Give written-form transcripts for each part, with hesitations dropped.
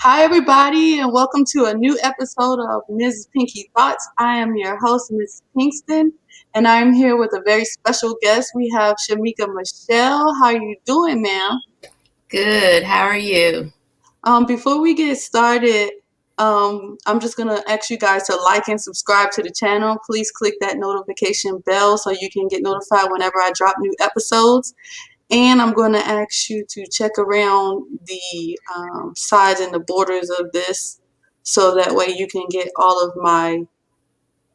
Hi, everybody, and welcome to a new episode of MrsPinky Thoughts. I am your host, Ms. Pinkston, and I'm here with a very special guest. We have Shemeka Michelle. How are you doing, ma'am? Good. How are you? Before we get started, I'm just going to ask you guys to like and subscribe to the channel. Please click that notification bell so you can get notified whenever I drop new episodes. And I'm going to ask you to check around the sides and the borders of this so that way you can get all of my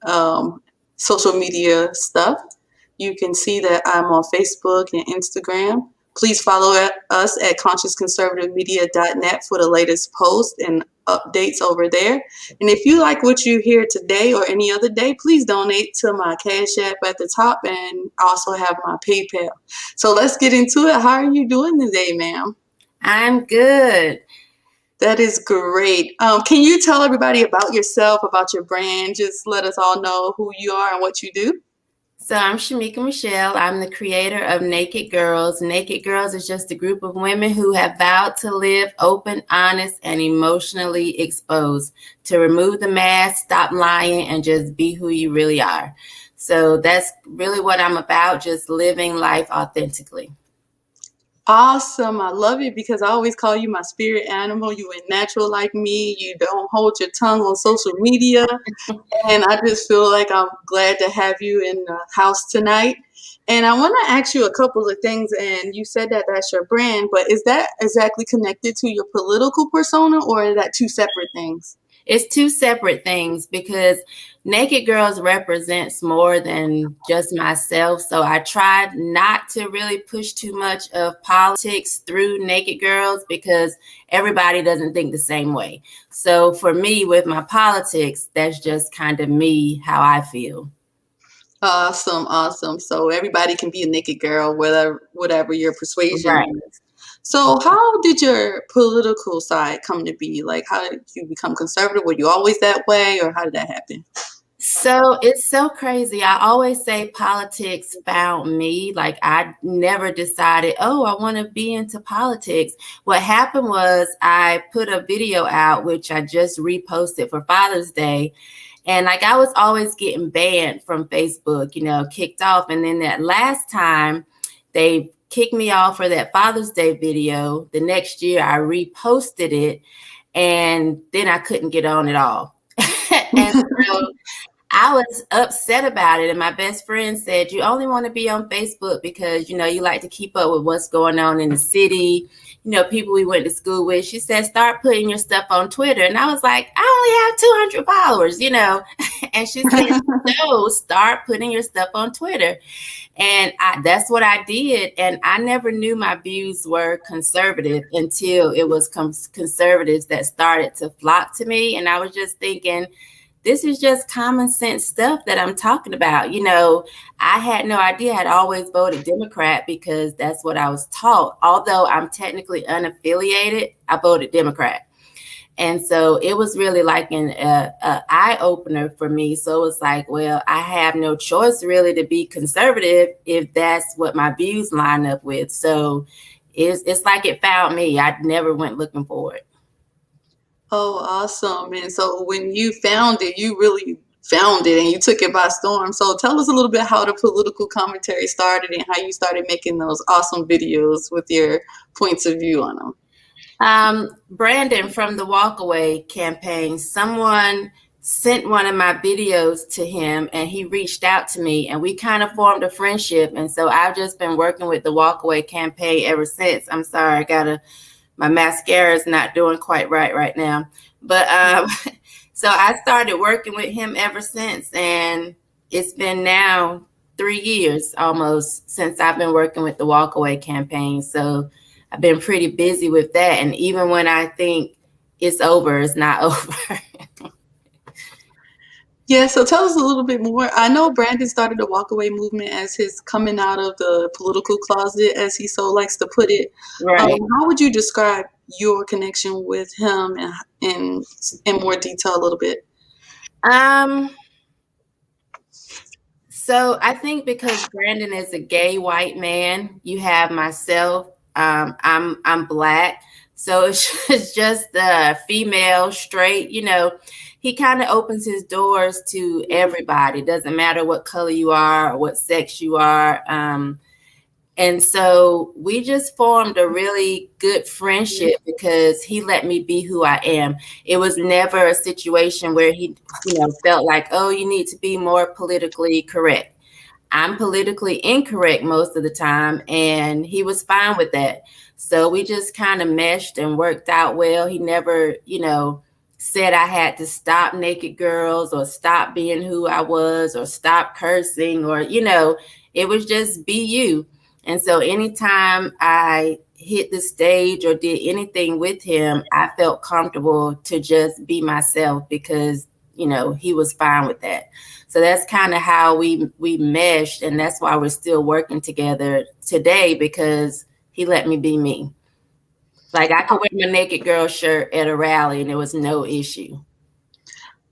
um, social media stuff. You can see that I'm on Facebook and Instagram. Please follow us at consciousconservativemedia.net for the latest posts and updates over there. And if you like what you hear today or any other day, please donate to my Cash App at the top, and I also have my PayPal. So let's get into it. How are you doing today, ma'am? I'm good. That is great. Can you tell everybody about yourself, about your brand? Just let us all know who you are and what you do. So I'm Shemeka Michelle. I'm the creator of Naked Girlz. Naked Girlz is just a group of women who have vowed to live open, honest, and emotionally exposed, to remove the mask, stop lying, and just be who you really are. So that's really what I'm about, just living life authentically. Awesome. I love it because I always call you my spirit animal. You ain't natural like me. You don't hold your tongue on social media. And I just feel like I'm glad to have you in the house tonight. And I want to ask you a couple of things. And you said that that's your brand, but is that exactly connected to your political persona, or is that two separate things? It's two separate things because Naked Girlz represents more than just myself. So I tried not to really push too much of politics through Naked Girlz because everybody doesn't think the same way. So for me, with my politics, that's just kind of me, how I feel. Awesome, awesome. So everybody can be a naked girl, whatever your persuasion Right. is. So how did your political side come to be? Like, how did you become conservative? Were you always that way, or how did that happen? So it's so crazy. I always say politics found me. Like I never decided, oh, I want to be into politics. What happened was I put a video out, which I just reposted for Father's Day. And like I was always getting banned from Facebook, kicked off. And then that last time they kicked me off for that Father's Day video, the next year I reposted it and then I couldn't get on at all. And so I was upset about it. And my best friend said, you only want to be on Facebook because, you like to keep up with what's going on in the city, people we went to school with. She said, start putting your stuff on Twitter. And I was like, I only have 200 followers, And she said, no, start putting your stuff on Twitter. And that's what I did. And I never knew my views were conservative until it was conservatives that started to flock to me. And I was just thinking, this is just common sense stuff that I'm talking about. I had no idea. I'd always voted Democrat because that's what I was taught. Although I'm technically unaffiliated, I voted Democrat. And so it was really like an eye opener for me. So it was like, well, I have no choice really to be conservative if that's what my views line up with. So it's like it found me. I never went looking for it. Oh, awesome. And so when you found it, you really found it and you took it by storm. So tell us a little bit how the political commentary started and how you started making those awesome videos with your points of view on them. Brandon from the Walkaway campaign, someone sent one of my videos to him and he reached out to me and we kind of formed a friendship. And so I've just been working with the Walkaway campaign ever since. I'm sorry, my mascara is not doing quite right now. But so I started working with him ever since. And it's been now 3 years almost since I've been working with the Walkaway campaign. So I've been pretty busy with that. And even when I think it's over, it's not over. Yeah, so tell us a little bit more. I know Brandon started the walkaway movement as his coming out of the political closet, as he so likes to put it. Right. How would you describe your connection with him in more detail a little bit? So I think because Brandon is a gay white man, you have myself. I'm Black. So it's just the female, straight, he kind of opens his doors to everybody. It doesn't matter what color you are or what sex you are. And so we just formed a really good friendship because he let me be who I am. It was never a situation where he, felt like, oh, you need to be more politically correct. I'm politically incorrect most of the time, and he was fine with that. So we just kind of meshed and worked out well. He never, said I had to stop Naked Girls or stop being who I was or stop cursing or, it was just be you. And so anytime I hit the stage or did anything with him, I felt comfortable to just be myself because, he was fine with that. So that's kind of how we meshed, and that's why we're still working together today because he let me be me. Like I could wear my Naked Girl shirt at a rally and there was no issue.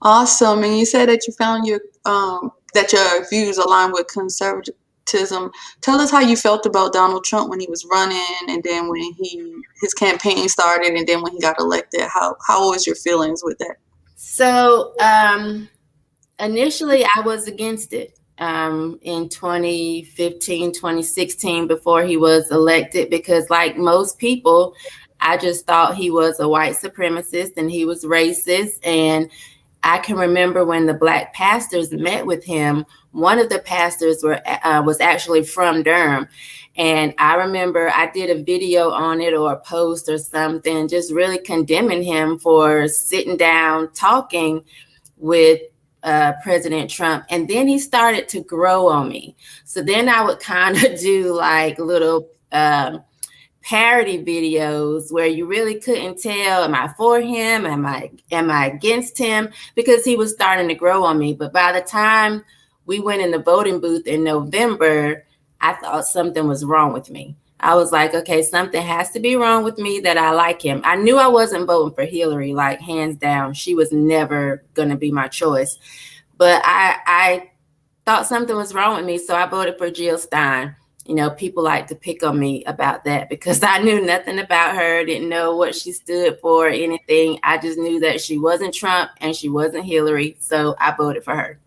Awesome. And you said that you found that your views align with conservatism. Tell us how you felt about Donald Trump when he was running, and then when his campaign started, and then when he got elected. How was your feelings with that? So initially I was against it in 2015, 2016 before he was elected because like most people, I just thought he was a white supremacist and he was racist. And I can remember when the Black pastors met with him, one of the pastors was actually from Durham. And I remember I did a video on it or a post or something, just really condemning him for sitting down talking with President Trump. And then he started to grow on me. So then I would kind of do like little parody videos where you really couldn't tell, am I for him? Am I against him? Because he was starting to grow on me. But by the time we went in the voting booth in November, I thought something was wrong with me. I was like, okay, something has to be wrong with me that I like him. I knew I wasn't voting for Hillary, like hands down. She was never going to be my choice. But I thought something was wrong with me. So I voted for Jill Stein. People like to pick on me about that because I knew nothing about her, didn't know what she stood for or anything. I just knew that she wasn't Trump and she wasn't Hillary. So I voted for her.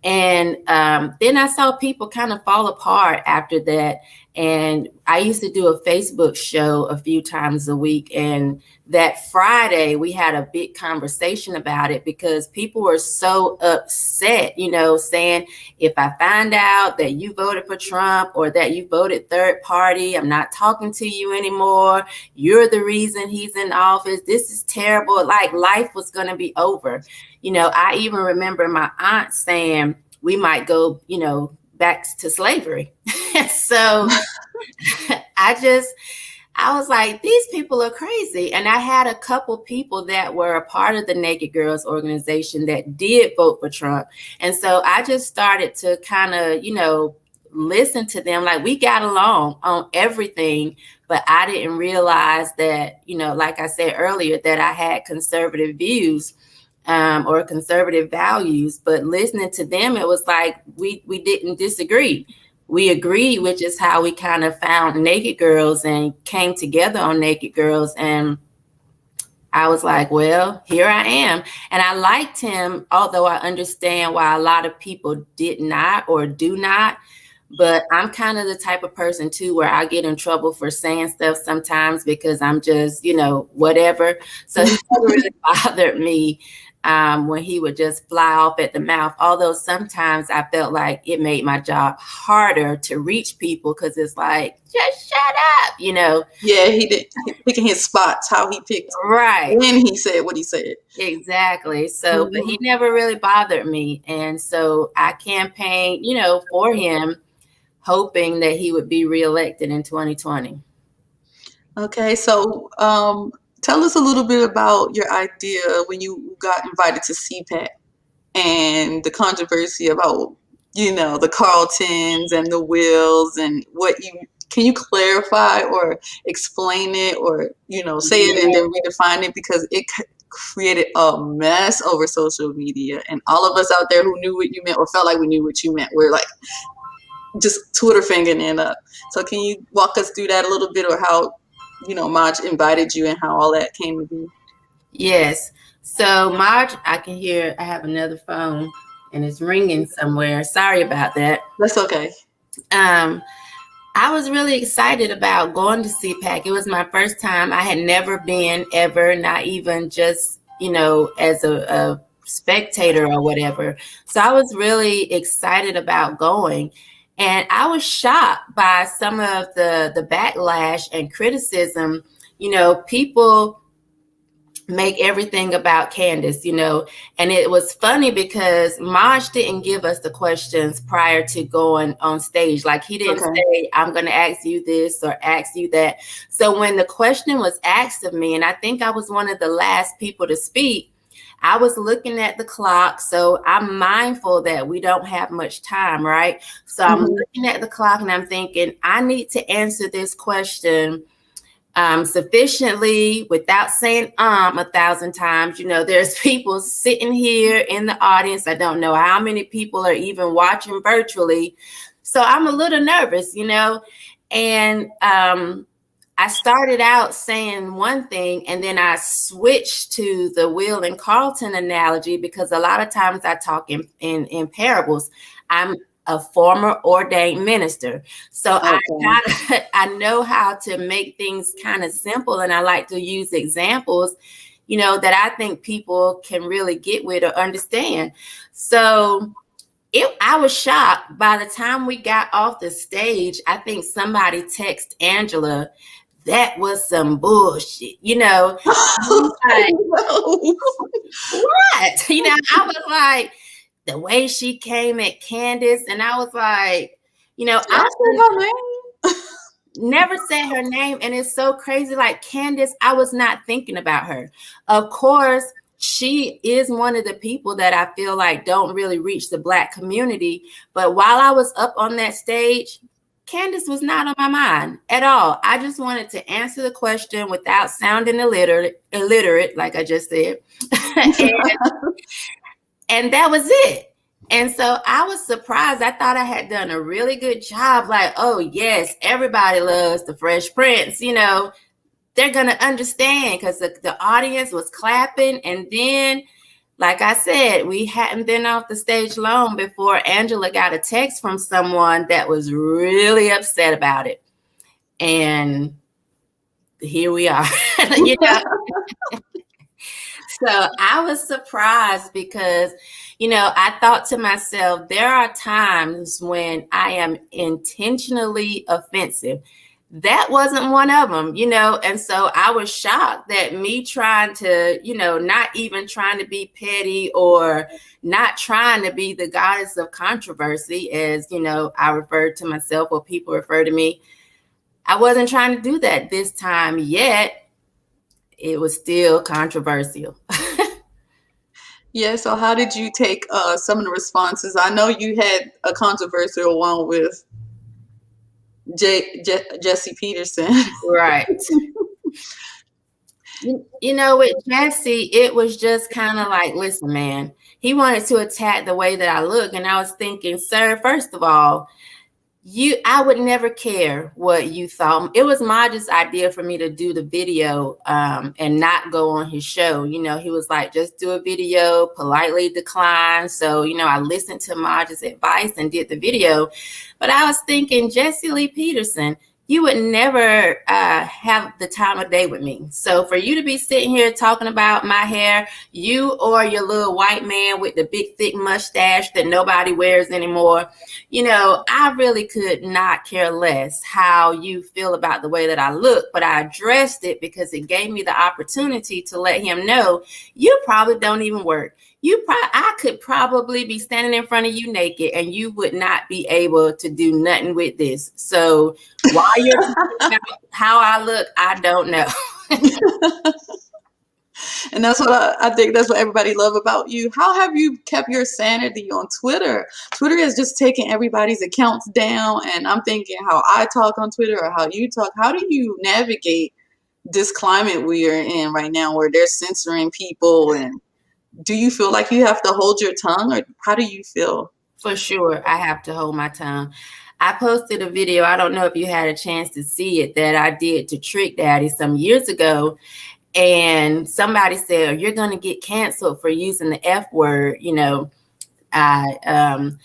And then I saw people kind of fall apart after that. And I used to do a Facebook show a few times a week. And that Friday, we had a big conversation about it because people were so upset, saying, if I find out that you voted for Trump or that you voted third party, I'm not talking to you anymore. You're the reason he's in office. This is terrible. Like life was going to be over. I even remember my aunt saying we might go, back to slavery. So I was like, these people are crazy. And I had a couple people that were a part of the Naked Girls organization that did vote for Trump. And so I just started to kind of, listen to them. Like we got along on everything, but I didn't realize that, like I said earlier, that I had conservative views. Or conservative values, but listening to them, it was like we didn't disagree. We agreed, which is how we kind of found Naked Girls and came together on Naked Girls. And I was like, well, here I am. And I liked him, although I understand why a lot of people did not or do not. But I'm kind of the type of person, too, where I get in trouble for saying stuff sometimes because I'm just, whatever. So he never really bothered me when he would just fly off at the mouth. Although sometimes I felt like it made my job harder to reach people because it's like, just shut up, Yeah, he did. Picking his spots, how he picked. Right. When he said what he said. Exactly. So, but he never really bothered me. And so I campaigned, for him, hoping that he would be reelected in 2020. Okay, so tell us a little bit about your idea when you got invited to CPAC and the controversy about, the Carltons and the Wills and can you clarify or explain it or, say it and then redefine it because it created a mess over social media and all of us out there who knew what you meant or felt like we knew what you meant, we're like, just Twitter fingering it up. So can you walk us through that a little bit or how Maj invited you and how all that came to be. Yes. So Marge, I can hear. I have another phone, and it's ringing somewhere. Sorry about that. That's okay. Um, I was really excited about going to CPAC. It was my first time. I had never been ever, not even just, as a spectator or whatever. So I was really excited about going. And I was shocked by some of the backlash and criticism. People make everything about Candace, and it was funny because Maj didn't give us the questions prior to going on stage. Like, he didn't say, I'm going to ask you this or ask you that. So when the question was asked of me, and I think I was one of the last people to speak, I was looking at the clock. So I'm mindful that we don't have much time, right? So I'm looking at the clock and I'm thinking, I need to answer this question sufficiently without saying 1,000 times. There's people sitting here in the audience. I don't know how many people are even watching virtually. So I'm a little nervous, and I started out saying one thing, and then I switched to the Will and Carlton analogy, because a lot of times I talk in parables. I'm a former ordained minister. So I know how to make things kind of simple, and I like to use examples, that I think people can really get with or understand. So I was shocked. By the time we got off the stage, I think somebody texted Angela, that was some bullshit, Like, what? I was like, the way she came at Candace, and I was like, I never said her name. And it's so crazy. Like, Candace, I was not thinking about her. Of course, she is one of the people that I feel like don't really reach the Black community. But while I was up on that stage, Candace was not on my mind at all. I just wanted to answer the question without sounding illiterate, like I just said. And that was it. And so I was surprised. I thought I had done a really good job. Like, oh, yes, everybody loves the Fresh Prince. They're going to understand, because the audience was clapping. And then, like I said, we hadn't been off the stage long before Angela got a text from someone that was really upset about it. And here we are. So I was surprised because, I thought to myself, there are times when I am intentionally offensive. That wasn't one of them, and so I was shocked that me trying to, not even trying to be petty or not trying to be the goddess of controversy, as, I referred to myself or people refer to me. I wasn't trying to do that this time, yet it was still controversial. Yeah, so how did you take some of the responses? I know you had a controversial one with Jesse Peterson. Right. With Jesse, it was just kind of like, listen, man, he wanted to attack the way that I look. And I was thinking, sir, first of all, I would never care what you thought. It was Maj's idea for me to do the video and not go on his show. He was like, just do a video, politely decline. So, I listened to Maj's advice and did the video. But I was thinking, Jesse Lee Peterson, you would never have the time of day with me. So for you to be sitting here talking about my hair, you or your little white man with the big thick mustache that nobody wears anymore, I really could not care less how you feel about the way that I look. But I addressed it because it gave me the opportunity to let him know, you probably don't even work. I could probably be standing in front of you naked and you would not be able to do nothing with this. So while you're talking about how I look, I don't know. And that's what I think that's what everybody love about you. How have you kept your sanity on Twitter? Twitter has just taken everybody's accounts down. And I'm thinking how I talk on Twitter or how you talk. How do you navigate this climate we are in right now where they're censoring people? And do you feel like you have to hold your tongue, or how do you feel? For sure, I have to hold my tongue. I posted a video, I don't know if you had a chance to see it, that I did to Trick Daddy some years ago. And somebody said, you're going to get canceled for using the F word, you know. And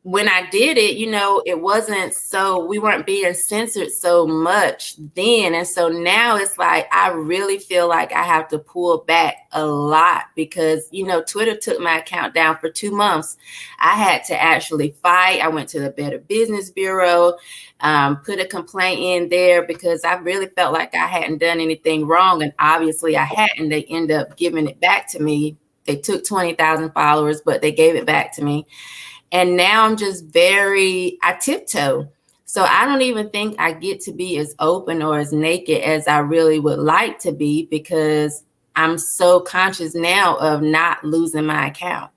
when I did it, you know, it wasn't so, we weren't being censored so much then. And so now it's like, I really feel like I have to pull back a lot because, you know, Twitter took my account down for 2 months. I had to actually fight. I went to the Better Business Bureau, put a complaint in there because I really felt like I hadn't done anything wrong. And obviously I hadn't. They ended up giving it back to me. They took 20,000 followers, but they gave it back to me. And now I'm just I tiptoe. So I don't even think I get to be as open or as naked as I really would like to be because I'm so conscious now of not losing my account.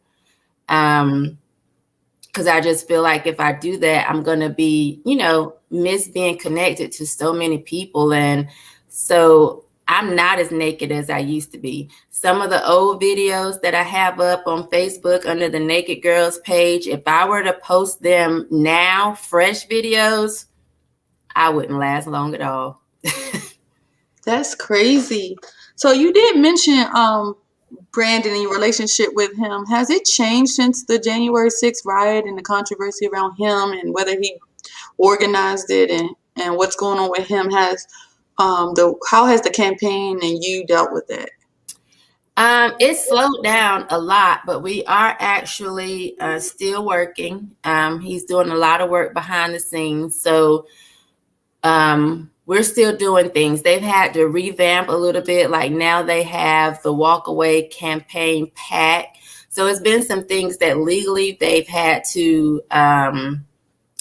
Because I just feel like if I do that, I'm going to be, you know, miss being connected to so many people. And so I'm not as naked as I used to be. Some of the old videos that I have up on Facebook under the Naked Girls page, if I were to post them now, fresh videos, I wouldn't last long at all. That's crazy. So you did mention Brandon and your relationship with him. Has it changed since the January 6th riot and the controversy around him and whether he organized it and what's going on with him? How has the campaign and you dealt with that? It slowed down a lot, but we are actually still working. He's doing a lot of work behind the scenes. So we're still doing things. They've had to revamp a little bit. Like now they have the Walk Away campaign pack. So it's been some things that legally they've had to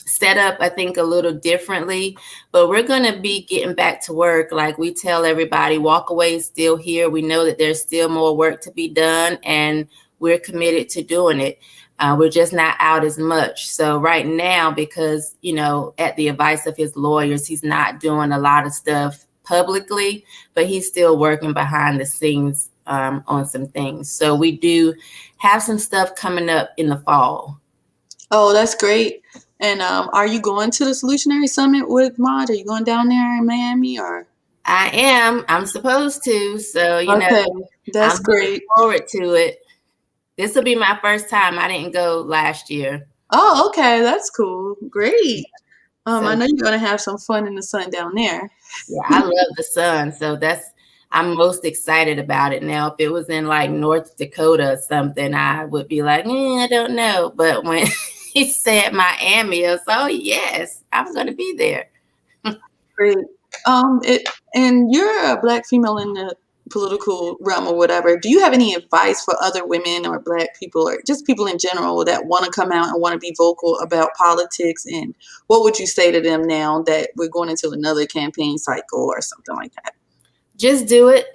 set up, I think, a little differently, but we're going to be getting back to work. Like we tell everybody, Walk Away is still here. We know that there's still more work to be done and we're committed to doing it. We're just not out as much. So right now, because, you know, at the advice of his lawyers, he's not doing a lot of stuff publicly, but he's still working behind the scenes on some things. So we do have some stuff coming up in the fall. Oh, that's great. And are you going to the Solutionary Summit with Mod? Are you going down there in Miami or? I am. I'm supposed to. So, you know, that's great. Looking forward to it. This will be my first time. I didn't go last year. Oh, okay. That's cool. Great. I know you're going to have some fun in the sun down there. Yeah, I love the sun. So I'm most excited about it now. If it was in like North Dakota or something, I would be like, I don't know. But when he said Miami, I was, oh, yes, I'm going to be there. Great. And you're a Black female in the political realm or whatever. Do you have any advice for other women or Black people or just people in general that want to come out and want to be vocal about politics? And what would you say to them now that we're going into another campaign cycle or something like that? Just do it.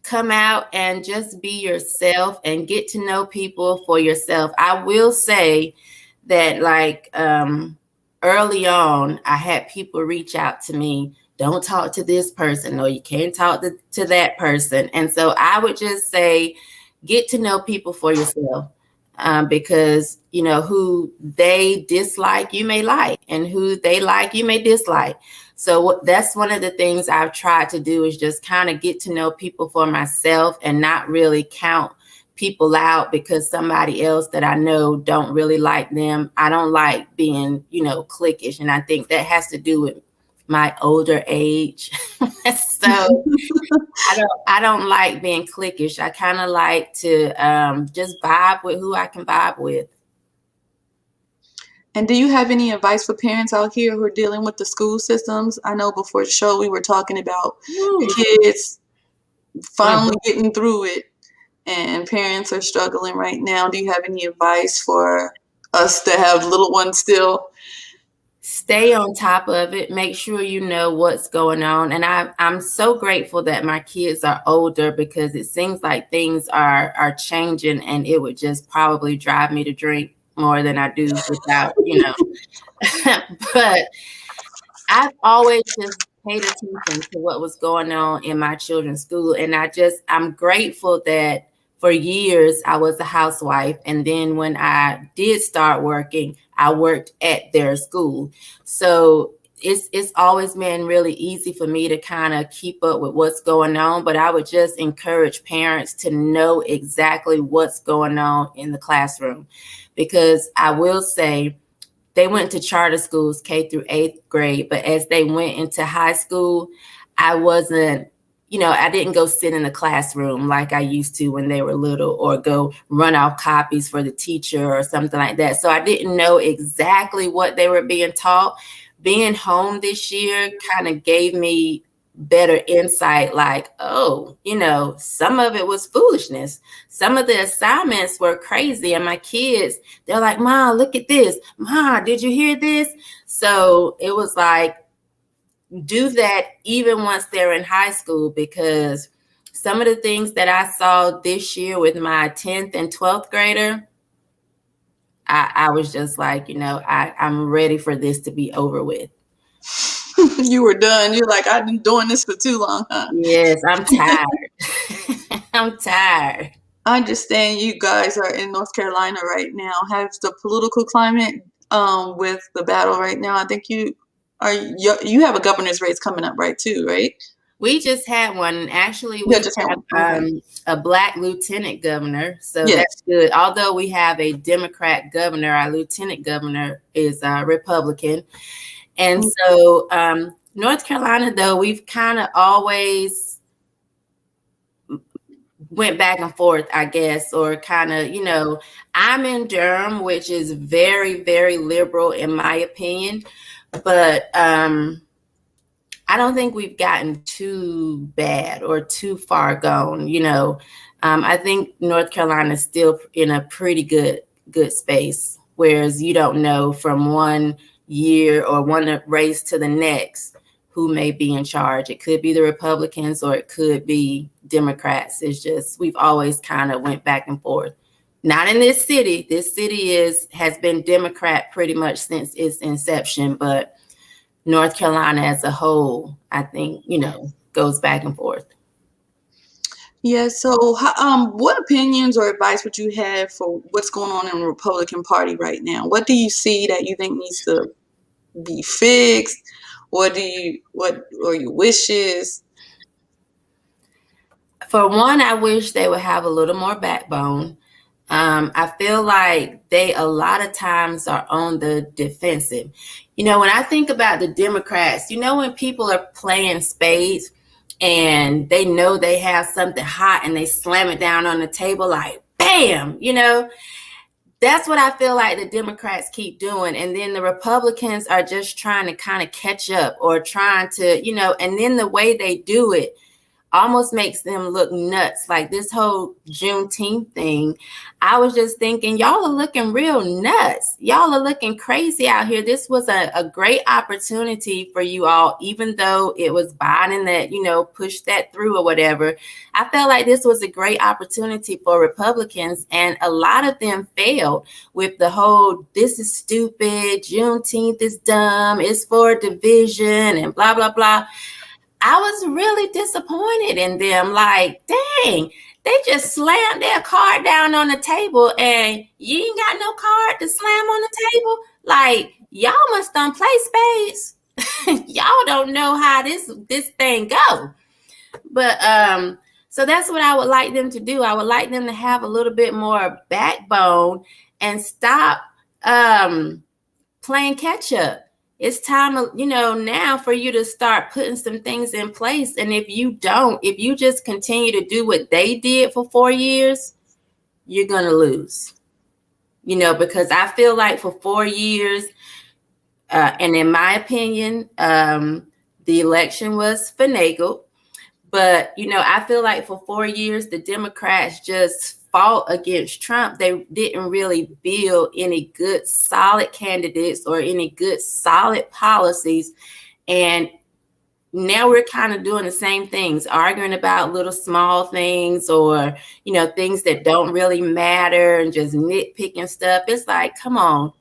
Come out and just be yourself and get to know people for yourself. I will say that like early on, I had people reach out to me, don't talk to this person, or you can't talk to that person. And so I would just say, get to know people for yourself because, you know, who they dislike, you may like, and who they like, you may dislike. So that's one of the things I've tried to do is just kind of get to know people for myself and not really count people out because somebody else that I know don't really like them. I don't like being, you know, cliquish. And I think that has to do with my older age. So I don't like being cliquish. I kind of like to just vibe with who I can vibe with. And do you have any advice for parents out here who are dealing with the school systems? I know before the show we were talking about the kids finally getting through it and parents are struggling right now. Do you have any advice for us that have little ones still? Stay on top of it. Make sure you know what's going on. And I'm so grateful that my kids are older because it seems like things are changing and it would just probably drive me to drink more than I do without, you know. But I've always just paid attention to what was going on in my children's school. And I'm grateful that for years, I was a housewife. And then when I did start working, I worked at their school. So it's always been really easy for me to kind of keep up with what's going on. But I would just encourage parents to know exactly what's going on in the classroom, because I will say they went to charter schools K through 8th grade, but as they went into high school, I wasn't, I didn't go sit in the classroom like I used to when they were little, or go run off copies for the teacher or something like that. So I didn't know exactly what they were being taught. Being home this year kind of gave me better insight, like, oh, some of it was foolishness. Some of the assignments were crazy. And my kids, they're like, Ma, look at this. Ma, did you hear this? So it was like, do that even once they're in high school, because some of the things that I saw this year with my 10th and 12th grader, I was just like, I'm ready for this to be over with. You were done. You're like, I've been doing this for too long, huh? Yes, I'm tired. I'm tired. I understand you guys are in North Carolina right now. Has the political climate with the battle right now? I think you have a governor's race coming up, right, too, right? We just had one. Actually, we have a Black lieutenant governor, so that's good. Although we have a Democrat governor, our lieutenant governor is Republican. And so North Carolina, though, we've kind of always went back and forth, I guess, or kind of, I'm in Durham, which is very, very liberal in my opinion. But I don't think we've gotten too bad or too far gone. I think North Carolina is still in a pretty good space, whereas you don't know from one year or one race to the next who may be in charge. It could be the Republicans or it could be Democrats. It's just, we've always kind of went back and forth. Not in this city. This city has been Democrat pretty much since its inception, but North Carolina as a whole, I think, goes back and forth. Yeah. So, what opinions or advice would you have for what's going on in the Republican Party right now? What do you see that you think needs to be fixed? What are your wishes? For one, I wish they would have a little more backbone. I feel like they a lot of times are on the defensive. When I think about the Democrats, when people are playing spades and they know they have something hot and they slam it down on the table like, bam, that's what I feel like the Democrats keep doing. And then the Republicans are just trying to kind of catch up or trying to, and then the way they do it almost makes them look nuts. Like this whole Juneteenth thing, I was just thinking, y'all are looking real nuts. Y'all are looking crazy out here. This was a great opportunity for you all, even though it was Biden that, pushed that through or whatever. I felt like this was a great opportunity for Republicans, and a lot of them failed with the whole, this is stupid, Juneteenth is dumb, it's for division and blah, blah, blah. I was really disappointed in them. Like, dang, they just slammed their card down on the table and you ain't got no card to slam on the table. Like, y'all must don't play spades. Y'all don't know how this thing go. But so that's what I would like them to do. I would like them to have a little bit more backbone and stop playing catch up. It's time, now for you to start putting some things in place. And if you just continue to do what they did for 4 years, you're going to lose, because I feel like for 4 years, and in my opinion, the election was finagled. But, I feel like for 4 years, the Democrats just fought against Trump. They didn't really build any good, solid candidates or any good, solid policies. And now we're kind of doing the same things, arguing about little small things or, things that don't really matter and just nitpicking stuff. It's like, come on,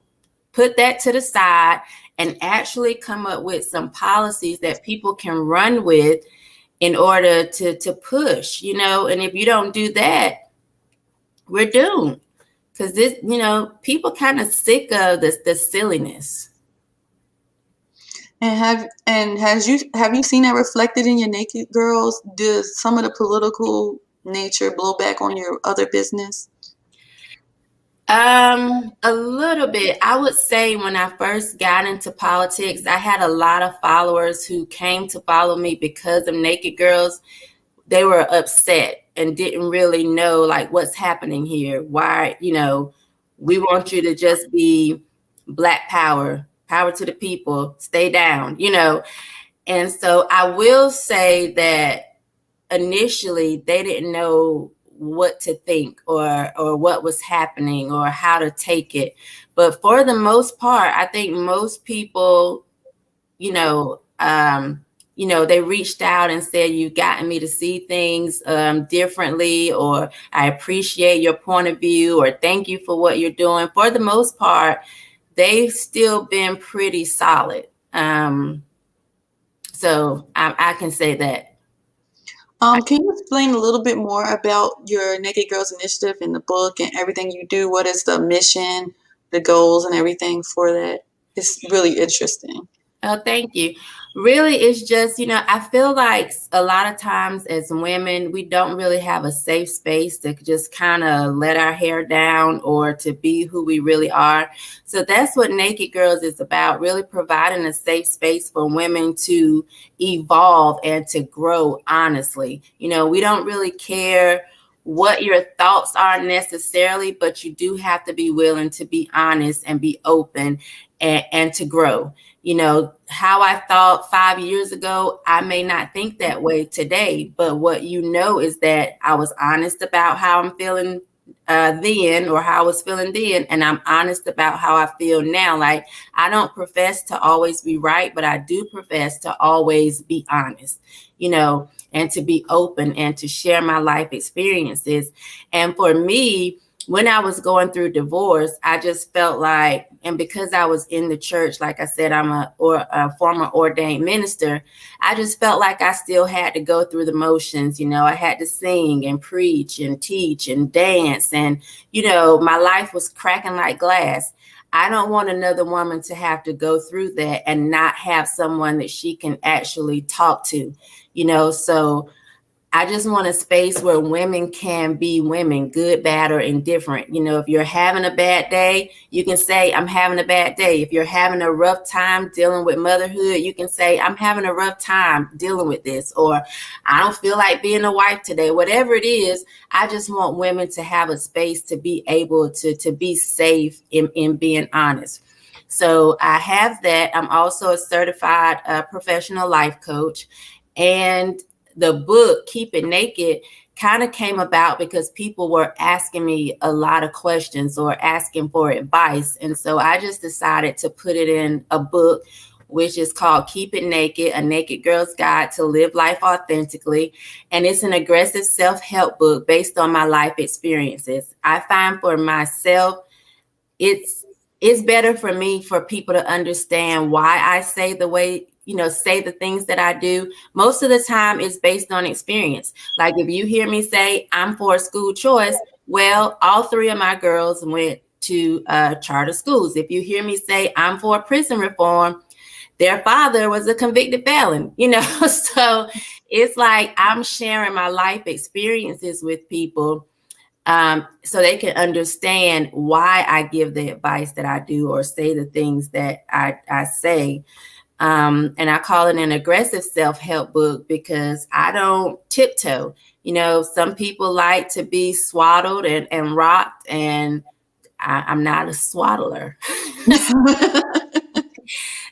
put that to the side and actually come up with some policies that people can run with in order to push, and if you don't do that, we're doomed. Because this, people kind of sick of the silliness. And have you seen that reflected in your Naked Girls? Does some of the political nature blow back on your other business? A little bit. I would say when I first got into politics, I had a lot of followers who came to follow me because of Naked Girls. They were upset and didn't really know like what's happening here. Why, we want you to just be Black power, power to the people, stay down, And so I will say that initially they didn't know what to think or what was happening or how to take it. But for the most part, I think most people, they reached out and said, you've gotten me to see things differently, or I appreciate your point of view, or thank you for what you're doing. For the most part, they've still been pretty solid. So I can say that. Can you explain a little bit more about your Naked Girls initiative in the book and everything you do? What is the mission, the goals, and everything for that? It's really interesting. Oh, thank you. Really, it's just, I feel like a lot of times as women, we don't really have a safe space to just kind of let our hair down or to be who we really are. So that's what Naked Girls is about, really providing a safe space for women to evolve and to grow honestly. We don't really care what your thoughts are necessarily, but you do have to be willing to be honest and be open and to grow. How I thought 5 years ago, I may not think that way today, but what is that I was honest about how I'm feeling then, or how I was feeling then, and I'm honest about how I feel now. Like, I don't profess to always be right, but I do profess to always be honest, and to be open and to share my life experiences. And for me, when I was going through divorce, I just felt like, and because I was in the church, like I said, I'm a former ordained minister, I just felt like I still had to go through the motions. I had to sing and preach and teach and dance. And, my life was cracking like glass. I don't want another woman to have to go through that and not have someone that she can actually talk to, so I just want a space where women can be women, good, bad, or indifferent. If you're having a bad day, you can say, I'm having a bad day. If you're having a rough time dealing with motherhood, you can say, I'm having a rough time dealing with this, or I don't feel like being a wife today. Whatever it is, I just want women to have a space to be able to be safe in being honest. So I have that. I'm also a certified professional life coach. And the book, Keep It Naked, kind of came about because people were asking me a lot of questions or asking for advice. And so I just decided to put it in a book, which is called Keep It Naked, A Naked Girl's Guide to Live Life Authentically. And it's an aggressive self-help book based on my life experiences. I find for myself, it's better for me for people to understand why I say the way, say the things that I do. Most of the time it's based on experience. Like if you hear me say I'm for school choice, well, all three of my girls went to charter schools. If you hear me say I'm for prison reform, their father was a convicted felon, So it's like I'm sharing my life experiences with people, so they can understand why I give the advice that I do or say the things that I say. And I call it an aggressive self-help book because I don't tiptoe. Some people like to be swaddled and rocked, and I'm not a swaddler.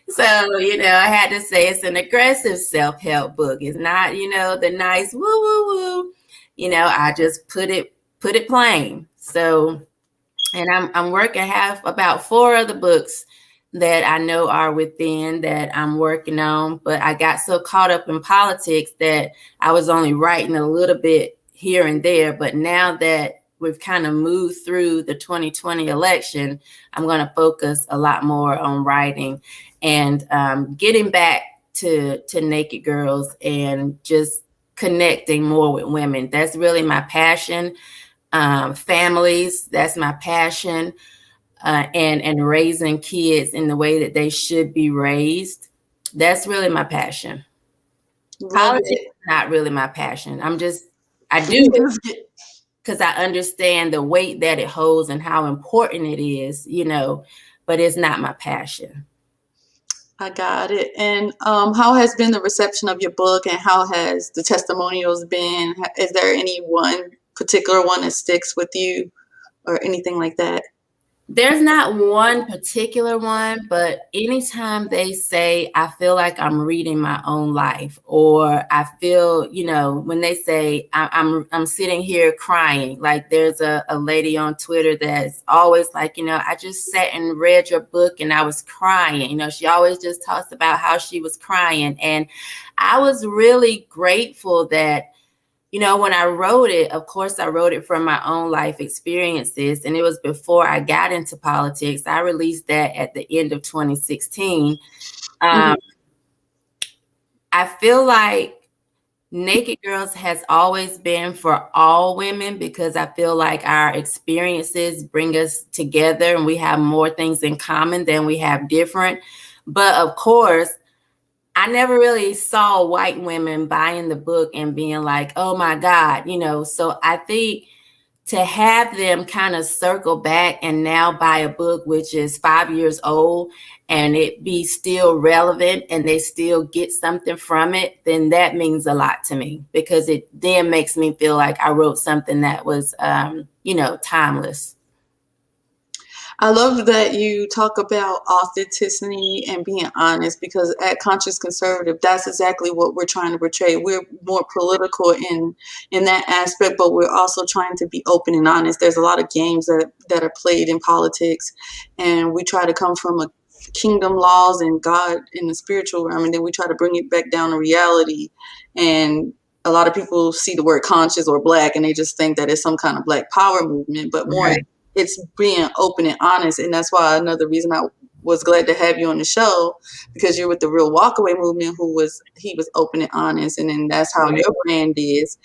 So, I had to say it's an aggressive self-help book. It's not, the nice woo, woo, woo. I just put it plain. So, and I'm working, have about 4 other books that I know are within that I'm working on, but I got so caught up in politics that I was only writing a little bit here and there. But now that we've kind of moved through the 2020 election, I'm going to focus a lot more on writing and getting back to Naked Girls and just connecting more with women. That's really my passion. families. That's my passion. And raising kids in the way that they should be raised. That's really my passion. Love Politics it. is not really my passion. I do it because I understand the weight that it holds and how important it is, but it's not my passion. I got it. And how has been the reception of your book, and how has the testimonials been? Is there any one particular one that sticks with you or anything like that? There's not one particular one, but anytime they say, I feel like I'm reading my own life, or I feel, when they say I'm sitting here crying, like there's a lady on Twitter that's always like, I just sat and read your book and I was crying. She always just talks about how she was crying. And I was really grateful that, when I wrote it, of course, I wrote it from my own life experiences, and it was before I got into politics. I released that at the end of 2016. I feel like Naked Girlz has always been for all women, because I feel like our experiences bring us together and we have more things in common than we have different. But of course, I never really saw white women buying the book and being like, oh my God, so I think to have them kind of circle back and now buy a book which is 5 years old and it be still relevant and they still get something from it, then that means a lot to me, because it then makes me feel like I wrote something that was, timeless. I love that you talk about authenticity and being honest, because at Conscious Conservative, that's exactly what we're trying to portray. We're more political in that aspect, but we're also trying to be open and honest. There's a lot of games that are played in politics, and we try to come from a kingdom laws and God in the spiritual realm, and then we try to bring it back down to reality. And a lot of people see the word conscious or black and they just think that it's some kind of black power movement, but more Right. it's being open and honest. And that's why another reason I was glad to have you on the show, because you're with the Real Walkaway movement, he was open and honest, and then that's how your brand is.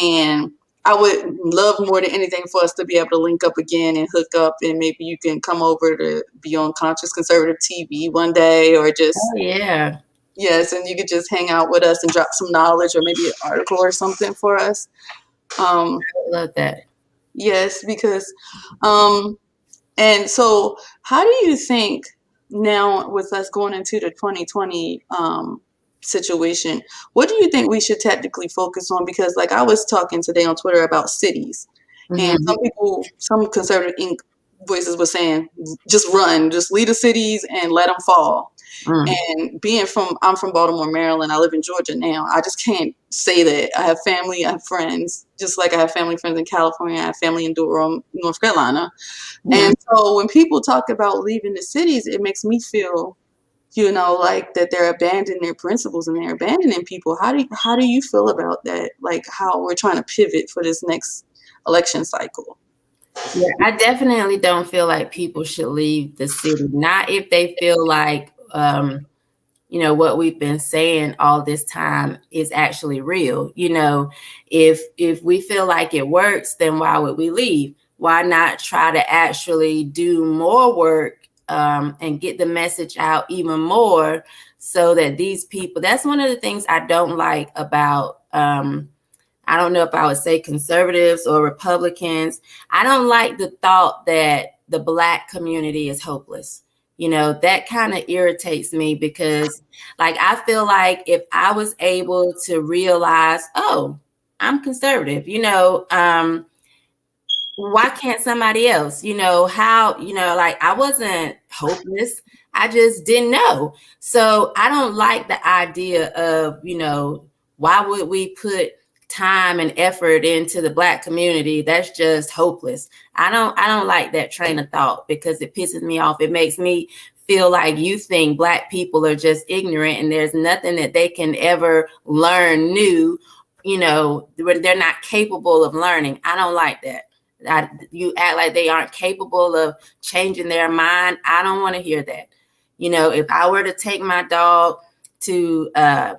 And I would love more than anything for us to be able to link up again and hook up, and maybe you can come over to be on Conscious Conservative TV one day, or just Yeah. yes, and you could just hang out with us and drop some knowledge or maybe an article or something for us. I love that. Yes, because and so how do you think now, with us going into the 2020 situation, what do you think we should technically focus on? Because like I was talking today on Twitter about cities, and some conservative voices were saying, just run, just lead the cities and let them fall. And I'm from Baltimore, Maryland. I live in Georgia now. I just can't say that. I have family, I have friends, just like I have family friends in California. I have family in Durham, North Carolina. And so when people talk about leaving the cities, it makes me feel, like that they're abandoning their principles and they're abandoning people. How do you feel about that? Like how we're trying to pivot for this next election cycle? Yeah, I definitely don't feel like people should leave the city. Not if they feel like, what we've been saying all this time is actually real. If we feel like it works, then why would we leave? Why not try to actually do more work and get the message out even more, so that these people, that's one of the things I don't like about, I don't know if I would say conservatives or Republicans. I don't like the thought that the Black community is hopeless. That kind of irritates me, because like, I feel like if I was able to realize, oh, I'm conservative, why can't somebody else? How, like, I wasn't hopeless. I just didn't know. So I don't like the idea of, why would we put time and effort into the Black community? That's just hopeless. I don't like that train of thought, because it pisses me off. It makes me feel like you think Black people are just ignorant and there's nothing that they can ever learn new, when they're not capable of learning. I don't like that. You act like they aren't capable of changing their mind. I don't want to hear that. If I were to take my dog to a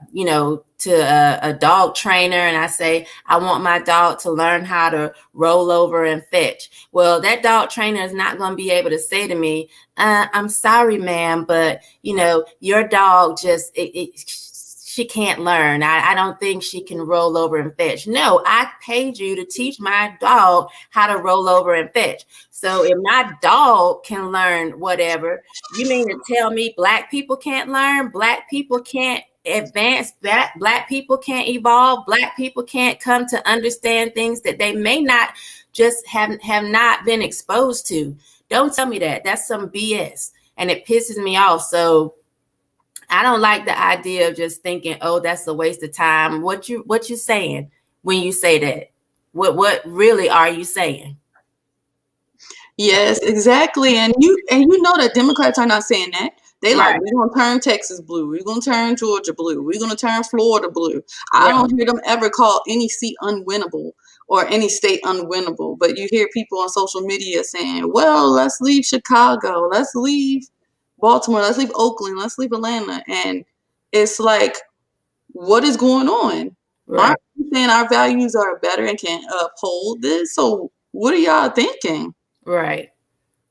dog trainer and I say, I want my dog to learn how to roll over and fetch. Well, that dog trainer is not going to be able to say to me, I'm sorry, ma'am, but your dog just, she can't learn. I don't think she can roll over and fetch. No, I paid you to teach my dog how to roll over and fetch. So if my dog can learn whatever, you mean to tell me Black people can't learn? Black people can't advance? Black people can't evolve? Black people can't come to understand things that they may not just have not been exposed to? Don't tell me that. That's some BS. And it pisses me off. So I don't like the idea of just thinking, oh, that's a waste of time. What you saying when you say that? What really are you saying? Yes, exactly. And you know that Democrats are not saying that. They like, Right. we're gonna turn Texas blue, we're gonna turn Georgia blue, we're gonna turn Florida blue. I Right. don't hear them ever call any seat unwinnable or any state unwinnable. But you hear people on social media saying, well, let's leave Chicago, let's leave Baltimore, let's leave Oakland, let's leave Atlanta. And it's like, what is going on? Right. Aren't we saying our values are better and can uphold this? So what are y'all thinking? Right.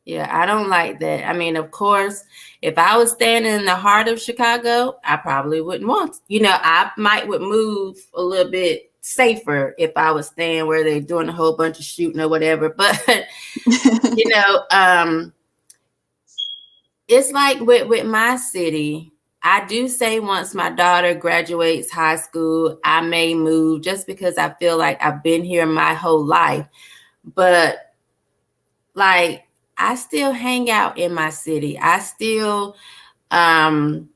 Yeah, I don't like that. I mean, of course, if I was standing in the heart of Chicago, I probably wouldn't want, I would move a little bit safer if I was staying where they're doing a whole bunch of shooting or whatever. But, it's like with my city, I do say once my daughter graduates high school, I may move just because I feel like I've been here my whole life. But like, I still hang out in my city. I still go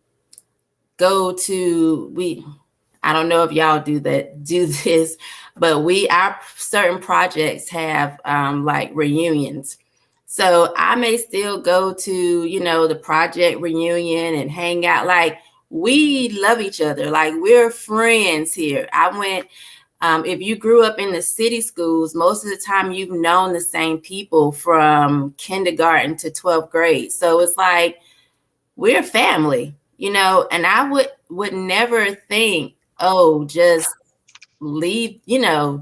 to, I don't know if y'all do this, but our certain projects have like reunions. So I may still go to, the project reunion and hang out. Like, we love each other. Like, we're friends here. I went, if you grew up in the city schools, most of the time you've known the same people from kindergarten to 12th grade. So it's like, we're family, and I would never think, oh, just leave,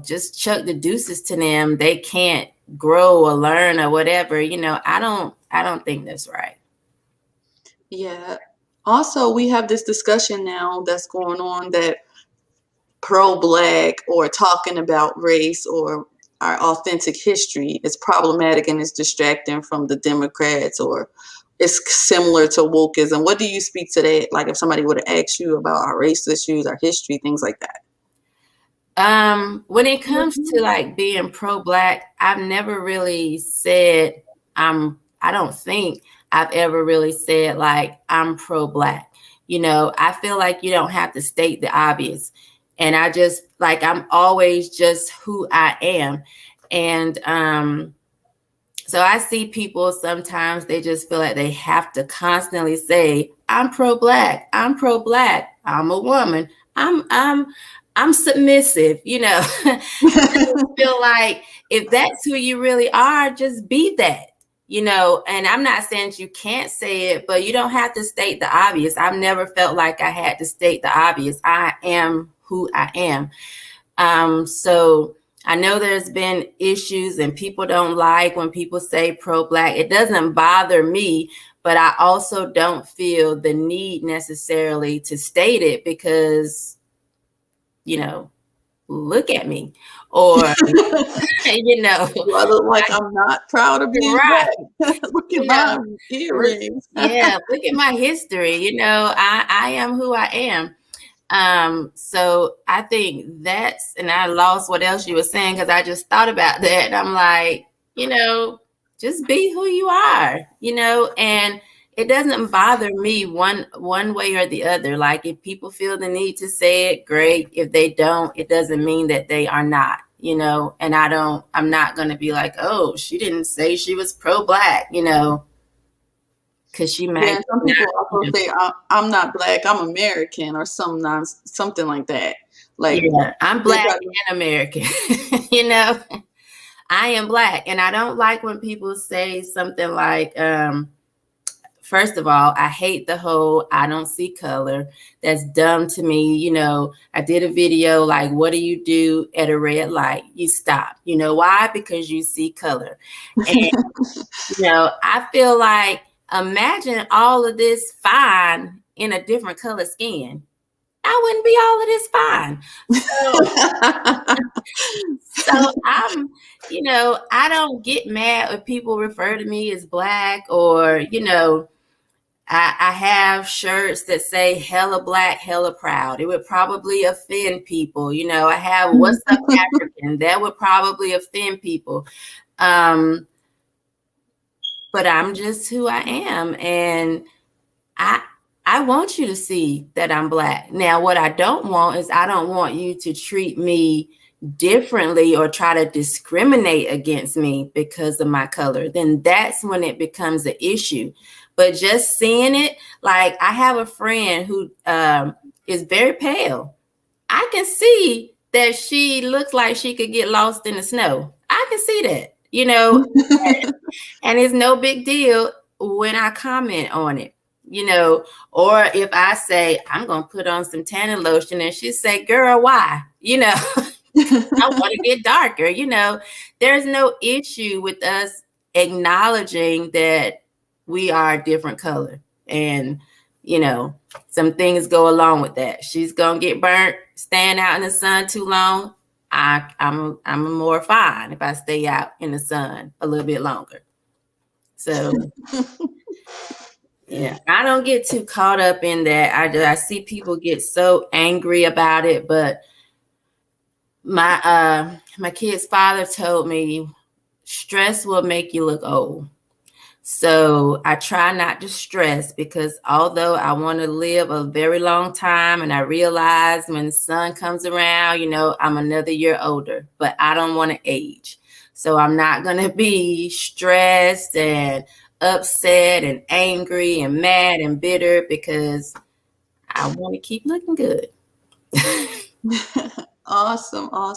just chuck the deuces to them. They can't grow or learn or whatever. I don't think that's right. Yeah. Also, we have this discussion now that's going on that pro-Black or talking about race or our authentic history is problematic and it's distracting from the Democrats, or it's similar to wokeism. What do you speak to that? Like, if somebody would have asked you about our race issues, our history, things like that. When it comes to like being pro-Black, I've never really said I don't think I've ever really said like I'm pro-Black. I feel like you don't have to state the obvious. And I just like, I'm always just who I am. And so I see people sometimes, they just feel like they have to constantly say, I'm pro-Black, I'm pro-Black, I'm a woman, I'm submissive, I feel like if that's who you really are, just be that, and I'm not saying you can't say it, but you don't have to state the obvious. I've never felt like I had to state the obvious. I am who I am. So I know there's been issues and people don't like when people say pro-Black. It doesn't bother me, but I also don't feel the need necessarily to state it because, look at me, or, Do I look like I'm not proud of being right. Black? Look at my earrings. Yeah, look at my history. I am who I am. So I think that's, and I lost what else you were saying because I just thought about that. I'm like, just be who you are, and it doesn't bother me one way or the other. Like, if people feel the need to say it, great. If they don't, it doesn't mean that they are not, and I'm not going to be like, oh, she didn't say she was pro-Black, because she might. Yeah, some people also say, I'm not Black, I'm American, or something like that. Like, yeah, I'm Black and American, I am Black. And I don't like when people say something like, first of all, I hate the whole I don't see color. That's dumb to me. You know, I did a video like, what do you do at a red light? You stop. You know why? Because you see color. And, you know, I feel like imagine all of this fine in a different color skin. I wouldn't be all of this fine. So I'm, you know, I don't get mad if people refer to me as black, or, you know, I have shirts that say hella black, hella proud. It would probably offend people. You know, I have what's up African. That would probably offend people. But I'm just who I am. And I want you to see that I'm black. Now, what I don't want is I don't want you to treat me differently or try to discriminate against me because of my color. Then that's when it becomes an issue. But just seeing it, like I have a friend who is very pale. I can see that she looks like she could get lost in the snow. I can see that, you know, and it's no big deal when I comment on it. You know, or if I say I'm gonna put on some tanning lotion and she say, girl, why? You know, I want to get darker. You know, there's no issue with us acknowledging that we are a different color. And, you know, some things go along with that. She's gonna get burnt staying out in the sun too long. I'm more fine if I stay out in the sun a little bit longer. So yeah, I don't get too caught up in that. I see people get so angry about it, but my kid's father told me stress will make you look old. So I try not to stress, because although I want to live a very long time, and I realize when the sun comes around, you know, I'm another year older, but I don't want to age. So I'm not going to be stressed and upset and angry and mad and bitter, because I want to keep looking good. Awesome. Oh,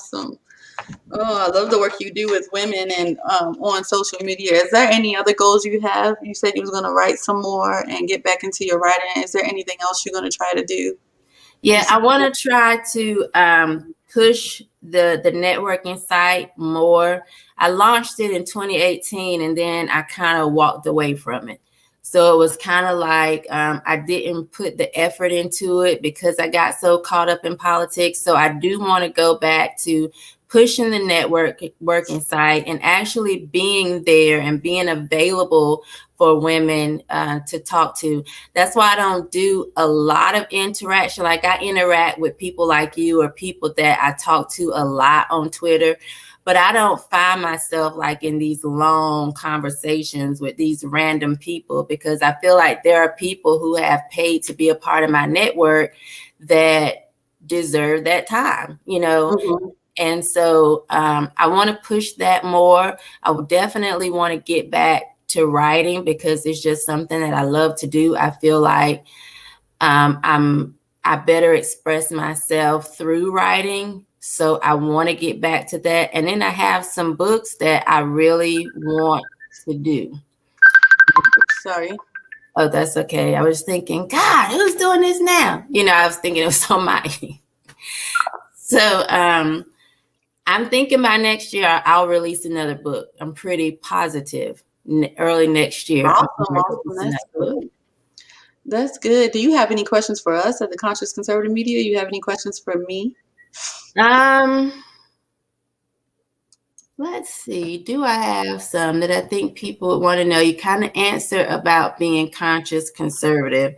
I love the work you do with women and on social media. Is there any other goals you have? You said you was going to write some more and get back into your writing. Is there anything else you're going to try to do? Yeah, I want to try to push the networking site more. I launched it in 2018, and then I kind of walked away from it. So it was kind of like I didn't put the effort into it because I got so caught up in politics. So I do want to go back to pushing the networking site and actually being there and being available for women to talk to. That's why I don't do a lot of interaction. Like I interact with people like you or people that I talk to a lot on Twitter, but I don't find myself like in these long conversations with these random people, because I feel like there are people who have paid to be a part of my network that deserve that time, you know? Mm-hmm. And so I want to push that more. I would definitely want to get back to writing, because it's just something that I love to do. I feel like I better express myself through writing. So I want to get back to that. And then I have some books that I really want to do. Sorry. Oh, that's okay. I was thinking, God, who's doing this now? You know, I was thinking it was somebody. So I'm thinking by next year, I'll release another book. I'm pretty positive early next year. Awesome. That's good. Do you have any questions for us at the Conscious Conservative Media? You have any questions for me? Let's see. Do I have some that I think people would want to know? You kind of answer about being conscious conservative,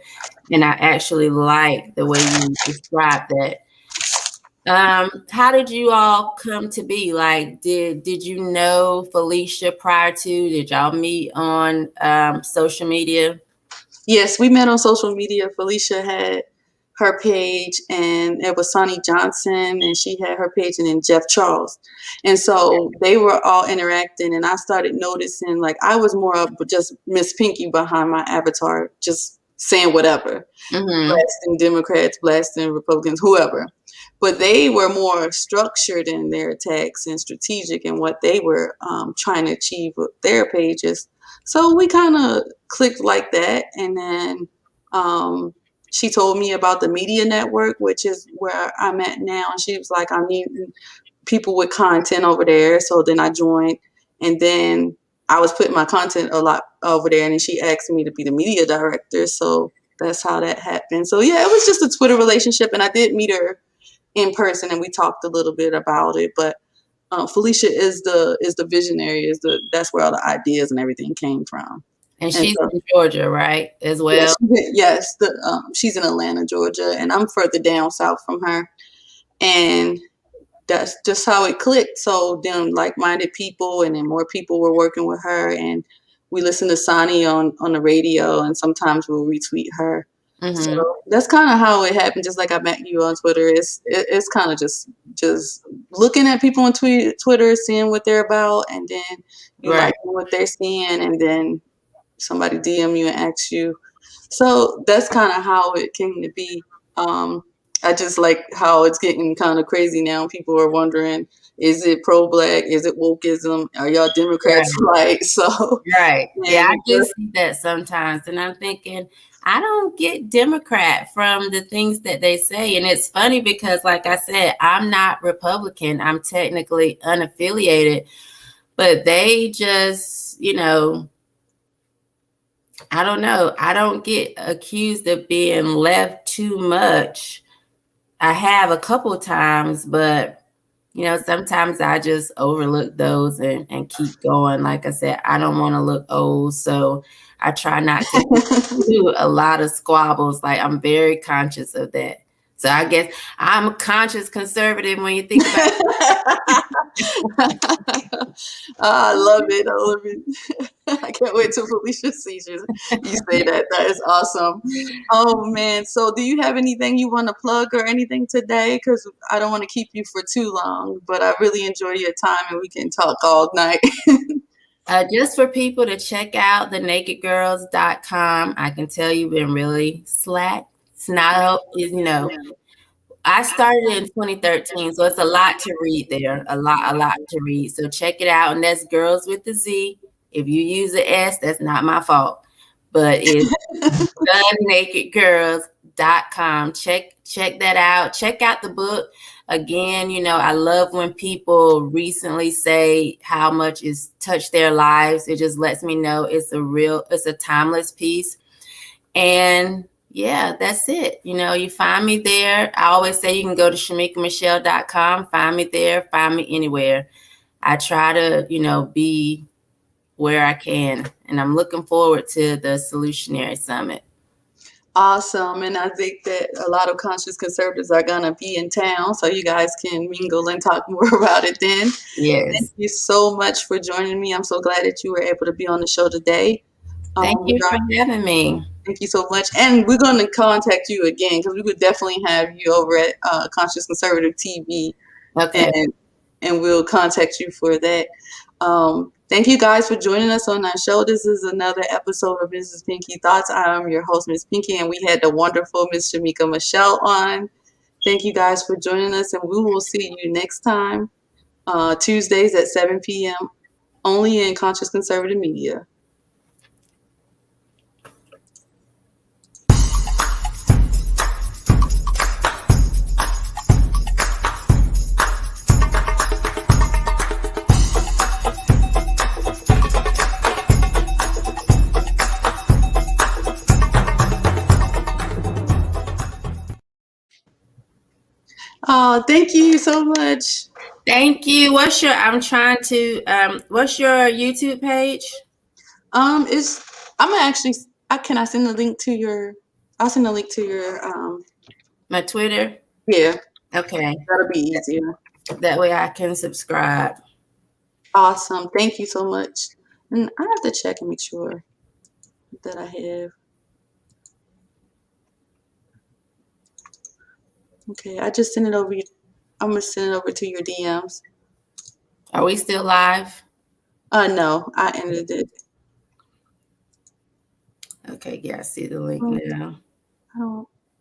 and I actually like the way you described that. How did you all come to be? Like, did you know Felicia prior to? Did y'all meet on social media? Yes, we met on social media. Felicia had her page, and it was Sonny Johnson, and she had her page, and then Jeff Charles. And so they were all interacting, and I started noticing, like, I was more of just MrsPinky behind my avatar, just saying whatever, blasting Democrats, blasting Republicans, whoever. But they were more structured in their attacks and strategic in what they were trying to achieve with their pages. So we kind of clicked like that. And then she told me about the media network, which is where I'm at now. And she was like, I need people with content over there. So then I joined. And then I was putting my content a lot over there. And then she asked me to be the media director. So that's how that happened. So yeah, it was just a Twitter relationship. And I did meet her in person and we talked a little bit about it. But Felicia is the visionary, that's where all the ideas and everything came from. And And she's so, in Georgia, right? As well. yes, she's in Atlanta, Georgia, and I'm further down south from her. And that's just how it clicked. So then like-minded people and then more people were working with her, and we listen to Sonny on the radio, and sometimes we'll retweet her. So that's kind of how it happened. Just like I met you on Twitter, it's kind of just looking at people on Twitter, seeing what they're about, and then you like what they're seeing, and then somebody DM you and ask you. So that's kind of how it came to be. I just like how it's getting kind of crazy now. People are wondering, is it pro-black? Is it wokeism? Are y'all Democrats? Right. So yeah, I do see that sometimes, and I'm thinking, I don't get Democrat from the things that they say. And it's funny because, like I said, I'm not Republican. I'm technically unaffiliated, but they just, I don't know. I don't get accused of being left too much. I have a couple times, but sometimes I just overlook those and keep going. Like I said, I don't want to look old, so I try not to do a lot of squabbles. Like, I'm very conscious of that. So I guess I'm a conscious conservative when you think about it. I love it. I love it. I can't wait till Felicia sees you say that. That is awesome. Oh man. So do you have anything you want to plug or anything today? Because I don't want to keep you for too long, but I really enjoy your time and we can talk all night. Just for people to check out the nakedgirls.com. I can tell you've been really slack. It's not, I started in 2013, so it's a lot to read there. A lot to read. So check it out. And that's Girls with the Z. If you use the S, that's not my fault. But it's thenakedgirls.com. Check that out. Check out the book. Again, I love when people recently say how much it's touched their lives. It just lets me know it's a timeless piece. And yeah, that's it. You find me there. I always say you can go to ShemekaMichelle.com, find me there, find me anywhere. I try to, be where I can. And I'm looking forward to the Solutionary Summit. Awesome. And I think that a lot of conscious conservatives are going to be in town, so you guys can mingle and talk more about it then. Yes. Thank you so much for joining me. I'm so glad that you were able to be on the show today. Thank you for having me. Thank you so much. And we're going to contact you again because we would definitely have you over at Conscious Conservative TV. Okay. And we'll contact you for that. Thank you guys for joining us on our show. This is another episode of MrsPinky Thoughts. I am your host, Miss Pinky, and we had the wonderful Miss Shemeka Michelle on. Thank you guys for joining us, and we will see you next time, Tuesdays at 7 p.m., only in Conscious Conservative Media. Oh, thank you so much. Thank you. What's your YouTube page? Can I send the link to your, I'll send the link to your, my Twitter? Yeah. Okay. That'll be easier. That way I can subscribe. Awesome. Thank you so much. And I have to check and make sure that I have. Okay, I just sent it over. I'm going to send it over to your DMs. Are we still live? No, I ended it. Okay, yeah, I see the link now. I don't